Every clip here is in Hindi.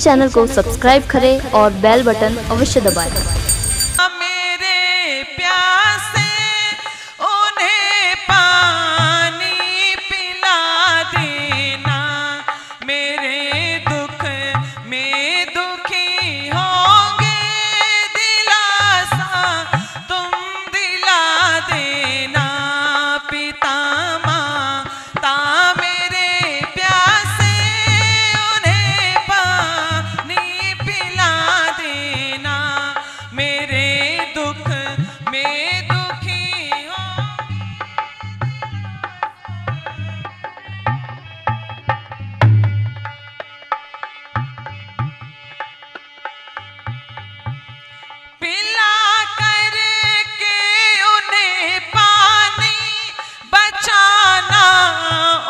इस चैनल को सब्सक्राइब करें और बेल बटन अवश्य दबाएं। मेरे प्यासे उन्हें पानी पिला देना, मेरे दुख में दुखी होंगे दिलासा तुम दिला देना। पिता माता मेरे प्यासे उन्हें पानी पिला देना, मेरे दुख में दुखी हो। पिला करके उन्हें पानी बचाना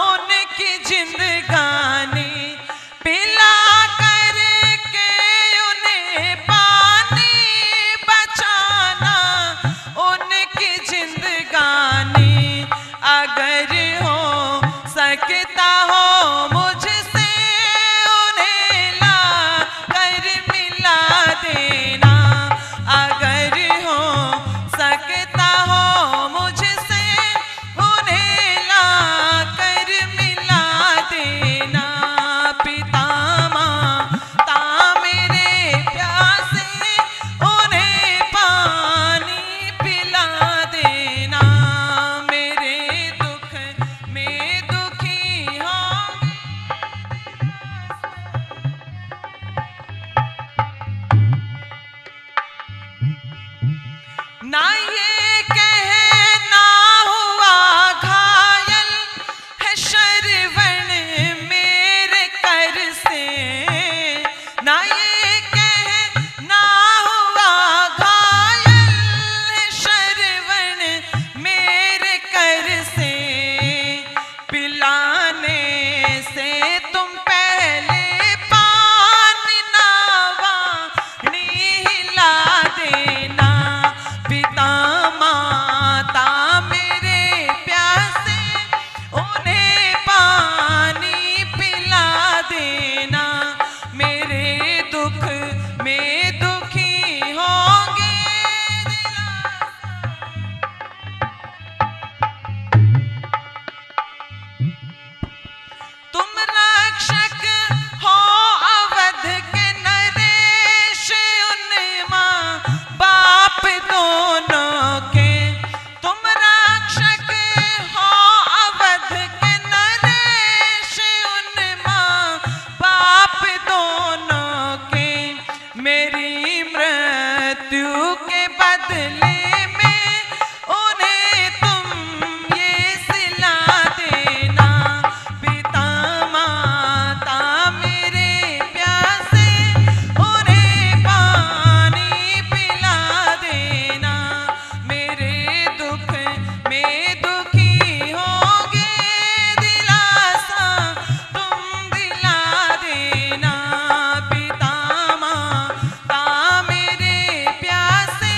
उनकी जिंदगानी, पिला करके उन्हें पानी बचाना उनकी जिंदगानी। अगर हो सकता हो मुझसे उन्हें ला कर मिला देना, अगर हो सकता हो मुझसे उन्हें ला कर मिला देना। पिता माता मेरे प्यासे उन्हें पानी पिला देना, मेरे दुख में दुखी होंगे। ना ये कहना हुआ घायल है श्रवण मेरे कर से, ना ये कहना हुआ घायल है श्रवण मेरे कर से। पिलाने से तुम पहले पानी नावानी हिला देना। पिता माता मेरे प्यासे उन्हें पानी पिला देना, मेरे दुख में दुखी होंगे तुम रक्षक हो अवध के नरेश उन माँ बाप दोनों के। तुम रक्षक हो अवध के नरेश उन माँ बाप दोनों के। मेरी मृत्यु के बदले में उन्हें तुम ये सिला देना। पिता माता मेरे प्यासे उन्हें पानी पिला देना, मेरे दुख में दुखी होंगे दिलासा तुम दिला देना। पिता माता मेरे प्यासे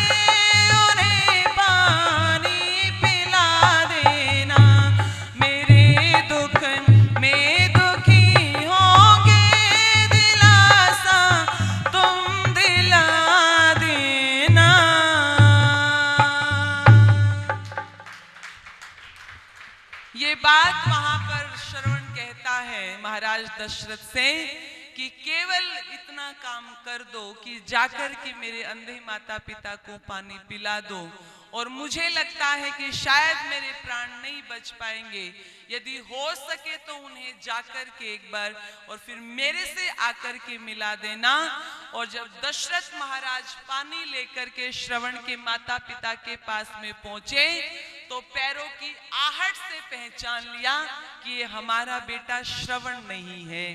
उन्हें पानी पिला देना, मेरे दुख में दुखी होंगे दिलासा तुम दिला देना। ये बात वहां पर श्रवण कहता है महाराज दशरथ से कि केवल इतना काम कर दो कि जाकर के मेरे अंधे माता पिता को पानी पिला दो, और मुझे लगता है कि शायद मेरे प्राण नहीं बच पाएंगे। यदि हो सके तो उन्हें जाकर के एक बार और फिर मेरे से आकर के मिला देना। और जब दशरथ महाराज पानी लेकर के श्रवण के माता पिता के पास में पहुंचे तो पैरों की आहट से पहचान लिया कि ये हमारा बेटा श्रवण नहीं है,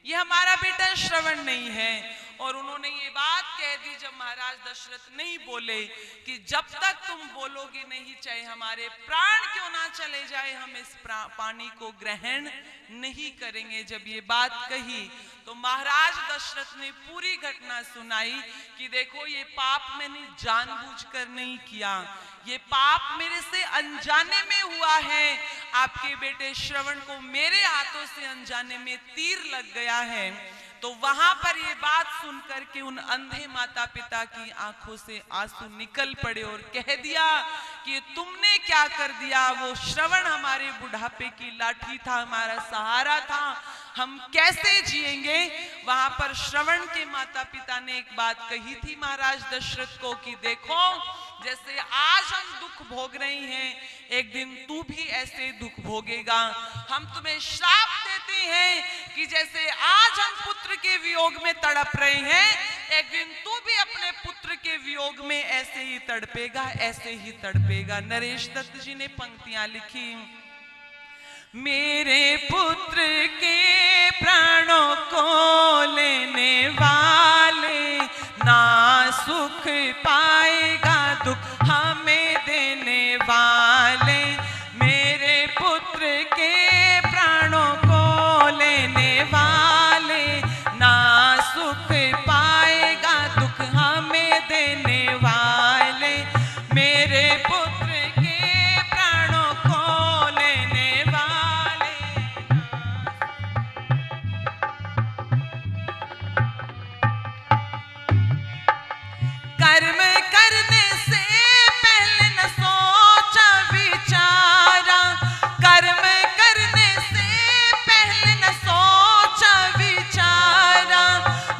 ये हमारा बेटा श्रवण नहीं है। और उन्होंने ये बात कह दी जब महाराज दशरथ नहीं बोले कि जब तक तुम बोलोगे नहीं, चाहे हमारे प्राण क्यों ना चले जाए, हम इस पानी को ग्रहण नहीं करेंगे। जब ये बात कही तो महाराज दशरथ ने पूरी घटना सुनाई कि देखो ये पाप मैंने जानबूझकर नहीं किया, ये पाप मेरे से अनजाने में हुआ है। आपके बेटे श्रवण को मेरे हाथों से अनजाने में तीर लग गया है। तो तो वहां पर ये बात सुनकर के उन अंधे माता पिता की आंखों से आंसू निकल पड़े और कह दिया कि तुमने क्या कर दिया। वो श्रवण हमारे बुढ़ापे की लाठी था, हमारा सहारा था, हम कैसे जिएंगे। वहां पर श्रवण के माता पिता ने एक बात कही थी महाराज दशरथ को कि देखो, जैसे आज हम दुख भोग रहे हैं, एक दिन तू भी ऐसे दुख भोगेगा। हम तुम्हें श्राप देते हैं कि जैसे आज हम पुत्र के वियोग में तड़प रहे हैं, एक दिन तू भी अपने पुत्र के वियोग में ऐसे ही तड़पेगा, ऐसे ही तड़पेगा। नरेश दत्त जी ने पंक्तियां लिखी, मेरे पुत्र के प्राणों को लेने वाले ना सुख पाएगा, दुख हमें देने वाले। मेरे पुत्र के प्राणों को लेने वाले ना सुख पाएगा, दुख हमें देने वाले। मेरे पुत्र के प्राणों को लेने वाले। कर्म करने से पहले न सोचा विचारा, कर्म करने से पहले न सोचा विचारा,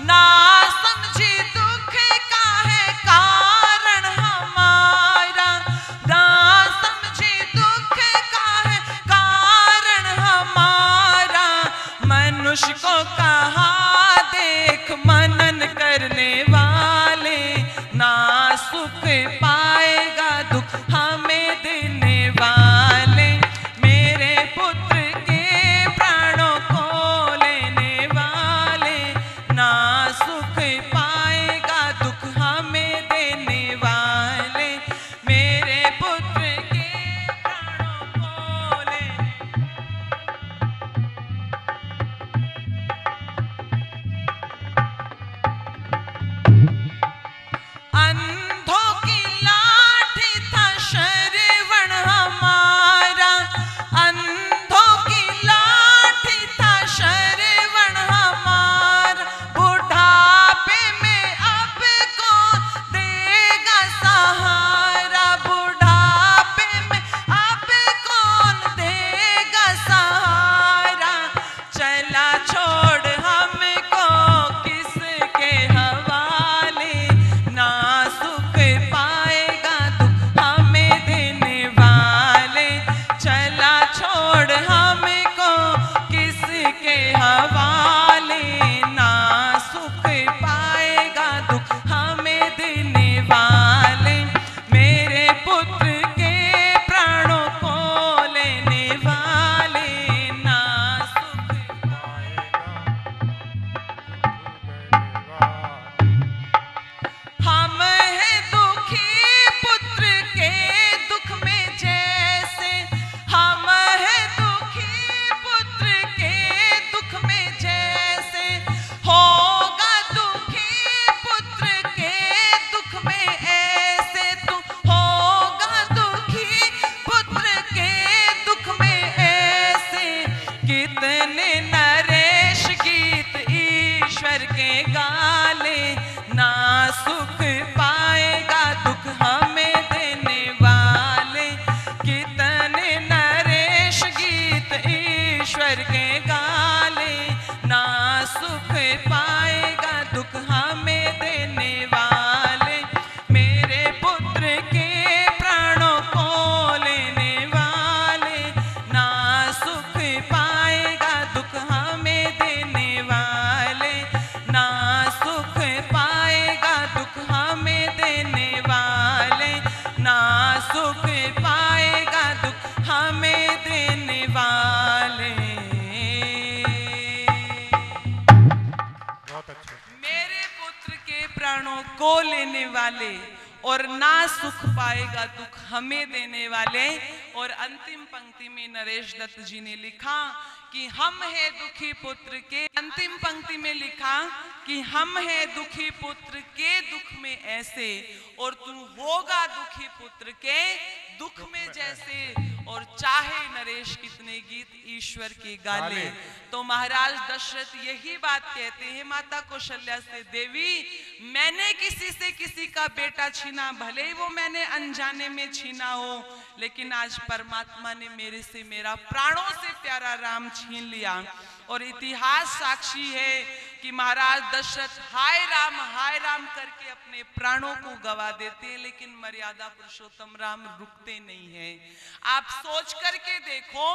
ना समझी दुख का है कारण हमारा, ना समझी दुख का है कारण हमारा। मनुष्य को कहा देख मनन करने वाले, ना सुख पाएगा, दुख हमें देने वाले। मेरे पुत्र के प्राणों को लेने वाले, ना सुख पाएगा, दुख हमें देने वाले। मेरे पुत्र के प्राणों को लेने। अंधों की लाठी था श्रवण हमारा, अंधों की लाठी था श्रवण हमारा। बुढ़ापे में अब कौन देगा सहारा, बुढ़ापे में अब कौन देगा सहारा। चला छोड़ हमको किसके हवाले, ना सुख पाएगा, दुख हमें देने वाले। चला छोड़ हमको किसके हवाले, ना सुख पाएगा, दुख हमें देने वाले। मेरे पुत्र के प्राणों को लेने वाले, ना सुख हम हैं दुखी पुत्र के दुख में जैसे, हम हैं दुखी पुत्र के दुख में जैसे। होगा दुखी पुत्र के दुख में ऐसे, तू होगा दुखी पुत्र के दुख में ऐसे। कितने नरेश गीत ईश्वर के गाले, ना सुख पाएगा, दुख हमें देने वाले। कितने नरेश गीत ईश्वर के गाले, ना सुख पाएगा, दुख हमें देने वाले। मेरे पुत्र के प्राणों को लेने वाले, ना सुख पाएगा, दुख हमें देने वाले। ना सुख पाएगा, दुख हमें देने वाले। ना सुख पाएगा, दुख हमें देने वाले। बहुत अच्छा। मेरे पुत्र के प्राणों को लेने वाले और ना सुख पाएगा, दुख हमें देने वाले। और अंतिम पंक्ति में नरेश दत्त जी ने लिखा कि हम है दुखी पुत्र के, अंतिम पंक्ति में लिखा कि हम है दुखी पुत्र के दुख में ऐसे, और तू होगा दुखी पुत्र के दुख में जैसे। और चाहे नरेश कितने गीत ईश्वर के गाले। तो महाराज दशरथ यही बात कहते हैं माता कौशल्या से, देवी मैंने किसी से किसी का बेटा छीना, भले ही वो मैंने अनजाने में छीना हो, लेकिन आज परमात्मा ने मेरे से मेरा प्राणों से प्यारा राम छीन लिया। और इतिहास साक्षी है कि महाराज दशरथ हाय राम करके अपने प्राणों को गवा देते हैं, लेकिन मर्यादा पुरुषोत्तम राम रुकते नहीं हैं। आप सोच करके देखो,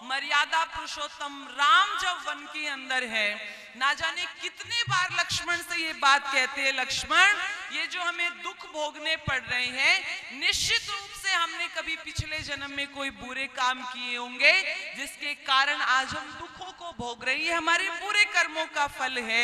मर्यादा पुरुषोत्तम राम जब वन के अंदर है, ना जाने कितने बार लक्ष्मण से ये बात कहते हैं, लक्ष्मण ये जो हमें दुख भोगने पड़ रहे हैं, निश्चित रूप से हमने कभी पिछले जन्म में कोई बुरे काम किए होंगे जिसके कारण आज हम दुखों को भोग रहे हैं। हमारे बुरे कर्मों का फल है।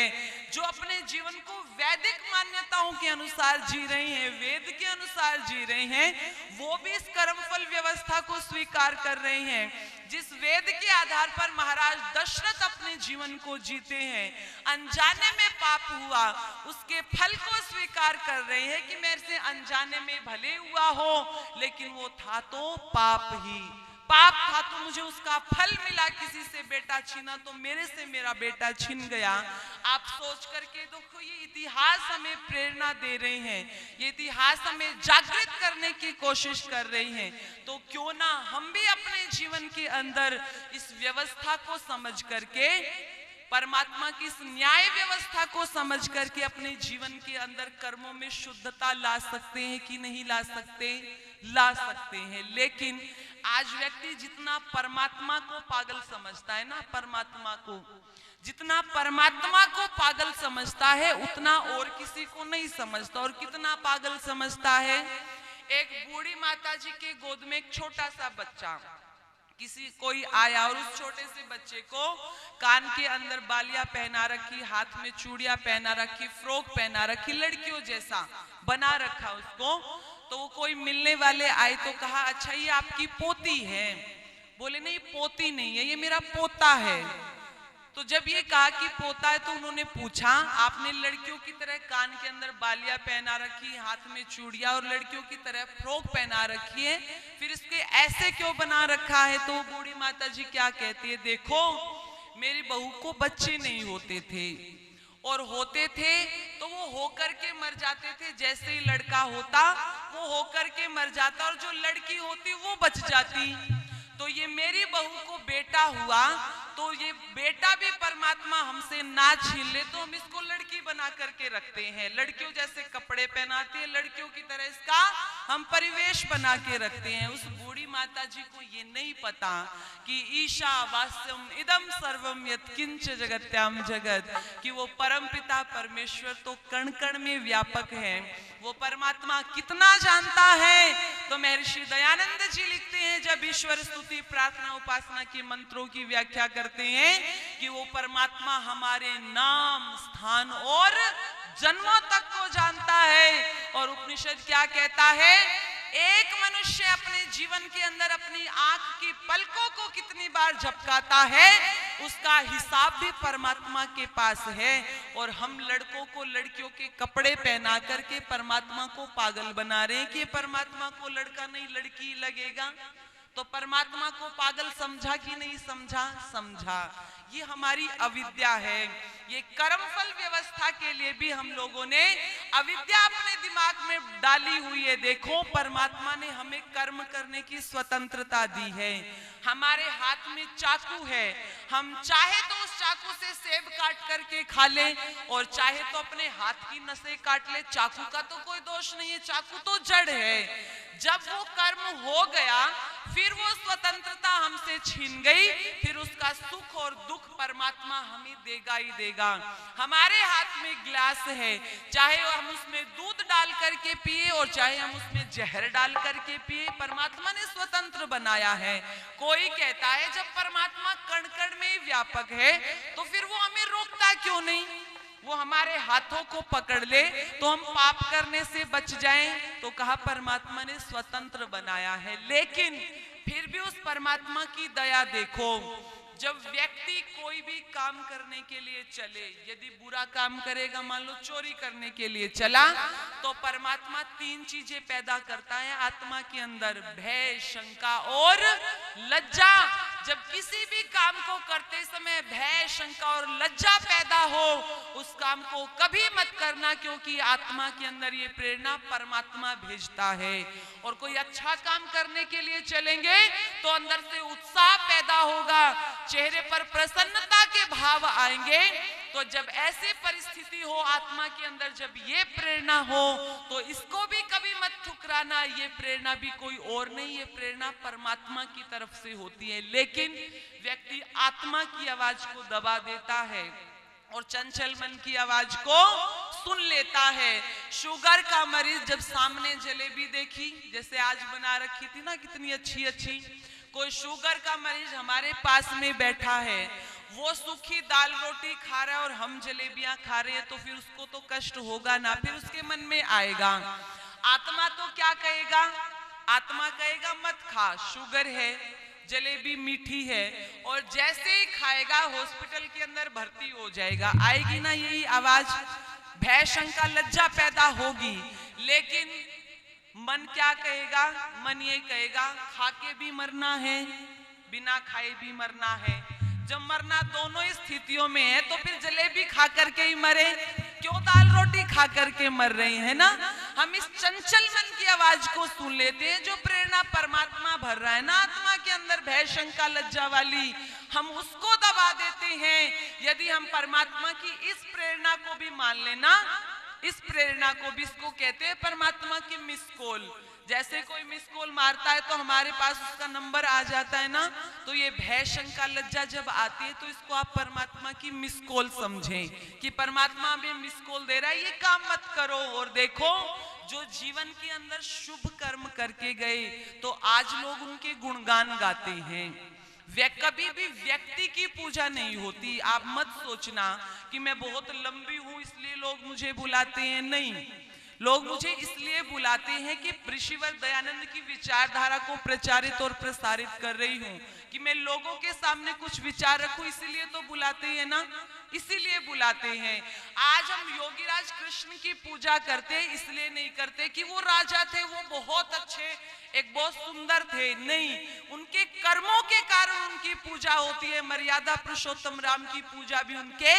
जो अपने जीवन को वैदिक मान्यताओं के अनुसार जी रहे हैं, वेद के अनुसार जी रहे हैं, वो भी इस कर्मफल व्यवस्था को स्वीकार कर रहे हैं। जिस वेद के आधार पर महाराज दशरथ अपने जीवन को जीते हैं, अनजाने में पाप हुआ, उसके फल को स्वीकार कर रहे हैं कि मेरे से अनजाने में भले हुआ हो, लेकिन वो था तो पाप ही, पाप था तो मुझे उसका फल मिला। किसी से बेटा छीना तो मेरे से मेरा बेटा छीन गया। आप सोच करके देखो, ये इतिहास हमें प्रेरणा दे रहे हैं, ये इतिहास हमें जागृत करने की कोशिश कर रही हैं। तो क्यों ना हम भी अपने जीवन के अंदर इस व्यवस्था को समझ करके, परमात्मा की इस न्याय व्यवस्था को समझ करके अपने जीवन के अंदर कर्मों में शुद्धता ला सकते हैं कि नहीं ला सकते? ला सकते हैं। लेकिन आज व्यक्ति जितना परमात्मा को पागल समझता है ना, परमात्मा को जितना परमात्मा को पागल समझता है, उतना और किसी को नहीं समझता। और कितना पागल समझता है? एक बूढ़ी माता जी के गोद में एक छोटा सा बच्चा, कोई आया और उस छोटे से बच्चे को कान के अंदर बालियां पहना रखी, हाथ में चूड़ियां पहना रखी, फ्रॉक पहना रखी, लड़कियों जैसा बना रखा उसको। तो वो कोई मिलने वाले आए तो कहा, अच्छा ये आपकी पोती है? बोले नहीं, पोती नहीं है, ये मेरा पोता है। तो जब ये कहा कि पोता है तो उन्होंने पूछा, आपने लड़कियों की तरह कान के अंदर बालियां पहना रखी, हाथ में चूड़ियां और लड़कियों की तरह फ्रॉक पहना रखी है, फिर इसके ऐसे क्यों बना रखा है? तो बूढ़ी माता जी क्या कहती है, देखो मेरी बहू को बच्चे नहीं होते थे, और होते थे तो वो होकर के मर जाते थे। जैसे ही लड़का होता वो होकर के मर जाता, और जो लड़की होती वो बच जाती। तो ये मेरी बहू को बेटा हुआ, तो ये बेटा भी परमात्मा हमसे ना छीन ले तो हम इसको लड़की बना करके रखते हैं, लड़कियों जैसे कपड़े पहनाते हैं, लड़कियों की तरह इसका हम परिवेश बना के रखते हैं। उस बूढ़ी माता जी को ये नहीं पता कि ईशा वास्यम इदम सर्वम यत्किंच जगत्याम जगत, कि वो परम पिता परमेश्वर तो कण कण में व्यापक है। वो परमात्मा कितना जानता है? तो महर्षि दयानंद जी लिखते हैं, जब ईश्वर स्तुति प्रार्थना उपासना की मंत्रों की व्याख्या करते हैं कि वो परमात्मा हमारे नाम, स्थान और जन्मों तक को जानता है। और उपनिषद क्या कहता है? एक मनुष्य अपने जीवन के अंदर अपनी आंख की पलकों को कितनी बार झपकाता है, उसका हिसाब भी परमात्मा के पास है। और हम लड़कों को लड़कियों के कपड़े पहना करके परमात्मा को पागल बना रहे हैं कि परमात्मा को लड़का नहीं लड़की लगेगा। तो परमात्मा को पागल समझा कि नहीं समझा? समझा। ये हमारी अविद्या है। ये कर्मफल व्यवस्था के लिए भी हम लोगों ने अविद्या अपने दिमाग में डाली हुई है। देखो, परमात्मा ने हमें कर्म करने की स्वतंत्रता दी है। हमारे हाथ में चाकू है, हम चाहे तो उस चाकू से सेब काट करके खा ले, और चाहे तो अपने हाथ की नसें काट ले। चाकू का तो कोई दोष नहीं है, चाकू तो जड़ है। जब वो कर्म हो गया, फिर वो स्वतंत्रता हमसे छीन गई, फिर उसका सुख और दुख परमात्मा हमें देगा ही देगा। हमारे हाथ में गिलास है, चाहे हम उसमें दूध डाल करके पिए और चाहे हम उसमें जहर डाल करके पिए, परमात्मा ने स्वतंत्र बनाया है। कोई कहता है जब परमात्मा कण कण में व्यापक है तो फिर वो हमें रोकता क्यों नहीं? वो हमारे हाथों को पकड़ ले तो हम पाप करने से बच जाएं। तो कहा परमात्मा ने स्वतंत्र बनाया है। लेकिन फिर भी उस परमात्मा की दया देखो, जब व्यक्ति कोई भी काम करने के लिए चले, यदि बुरा काम करेगा, मान लो चोरी करने के लिए चला, तो परमात्मा तीन चीजें पैदा करता है आत्मा के अंदर, भय, शंका और लज्जा। जब किसी भी काम को करते समय भय, शंका और लज्जा पैदा हो, उस काम को कभी मत करना, क्योंकि आत्मा के अंदर ये प्रेरणा परमात्मा भेजता है। और कोई अच्छा काम करने के लिए चलेंगे तो अंदर से उत्साह पैदा होगा, चेहरे पर प्रसन्नता के भाव आएंगे। तो जब ऐसी परिस्थिति हो आत्मा के अंदर, जब ये प्रेरणा हो, तो इसको भी कभी मत ठुकराना। ये प्रेरणा भी कोई और नहीं, ये प्रेरणा परमात्मा की तरफ से होती है। लेकिन व्यक्ति आत्मा की आवाज को दबा देता है और चंचल मन की आवाज को सुन लेता है। शुगर का मरीज जब सामने जलेबी देखी, जैसे आज बना रखी थी ना कितनी अच्छी अच्छी, कोई शुगर का मरीज हमारे पास में बैठा है, वो सूखी दाल रोटी खा रहा है और हम जलेबियां खा रहे हैं, तो फिर उसको तो कष्ट होगा ना, फिर उसके मन में आएगा। आत्मा तो क्या कहेगा? आत्मा कहेगा मत खा, शुगर है, जलेबी मीठी है, और जैसे ही खाएगा हॉस्पिटल के अंदर भर्ती हो जाएगा। आएगी ना यही आवाज? भय, शंका, लज्जा पैदा होगी। लेकिन मन क्या कहेगा? मन ये कहेगा खा के भी मरना है, बिना खाए भी मरना है। जब मरना दोनों स्थितियों में है तो फिर जलेबी खा करके ही मरे, क्यों दाल रोटी खा करके मर रहे हैं ना। हम इस चंचल मन की आवाज को सुन लेते हैं, जो प्रेरणा परमात्मा भर रहा है ना आत्मा के अंदर, भय, शंका, लज्जा वाली, हम उसको दबा देते हैं। यदि हम परमात्मा की इस प्रेरणा को भी मान लेना, इस प्रेरणा को भी, इसको कहते हैं परमात्मा की मिस कॉल। जैसे कोई मिस कॉल मारता है तो हमारे पास उसका नंबर आ जाता है ना, तो ये भय, शंका, लज्जा जब आती है तो इसको आप परमात्मा की मिस कॉल समझें कि परमात्मा हमें मिस कॉल दे रहा है, ये काम मत करो। और देखो, जो जीवन के अंदर शुभ कर्म करके गए तो आज लोग उनके गुणगान गाते हैं। कभी भी व्यक्ति की पूजा नहीं होती। आप मत सोचना कि मैं बहुत लंबी हूं इसलिए लोग मुझे बुलाते हैं, नहीं, लोग मुझे इसलिए बुलाते हैं कि ऋषिवर दयानंद की विचारधारा को प्रचारित और प्रसारित कर रही हूं, कि मैं लोगों के सामने कुछ विचार रखूं, इसीलिए तो बुलाते हैं ना, इसीलिए बुलाते हैं। आज हम योगीराज कृष्ण की पूजा करते हैं, इसलिए नहीं करते कि वो राजा थे, वो बहुत अच्छे, एक बहुत सुंदर थे, नहीं, उनके कर्मों के कारण उनकी पूजा होती है। मर्यादा पुरुषोत्तम राम की पूजा भी उनके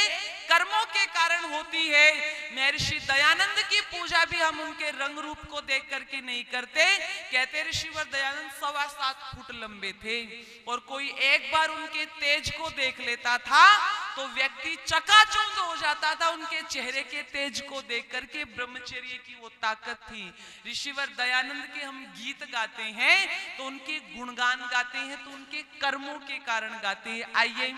कर्मों के कारण होती है। महर्षि दयानंद की पूजा भी हम उनके रंग रूप को देख करके नहीं करते। कहते ऋषिवर दयानंद 7.25 फुट लंबे थे, और कोई एक बार उनके तेज को देख लेता था तो व्यक्ति चकाचौंध हो जाता था उनके चेहरे के तेज को देख करके। ब्रह्मचर्य की वो ताकत थी। ऋषिवर दयानंद के हम गीत गाते हैं तो उनके गुणगान गाते हैं, तो उनके कर्मों के कारण गाते हैं। आइए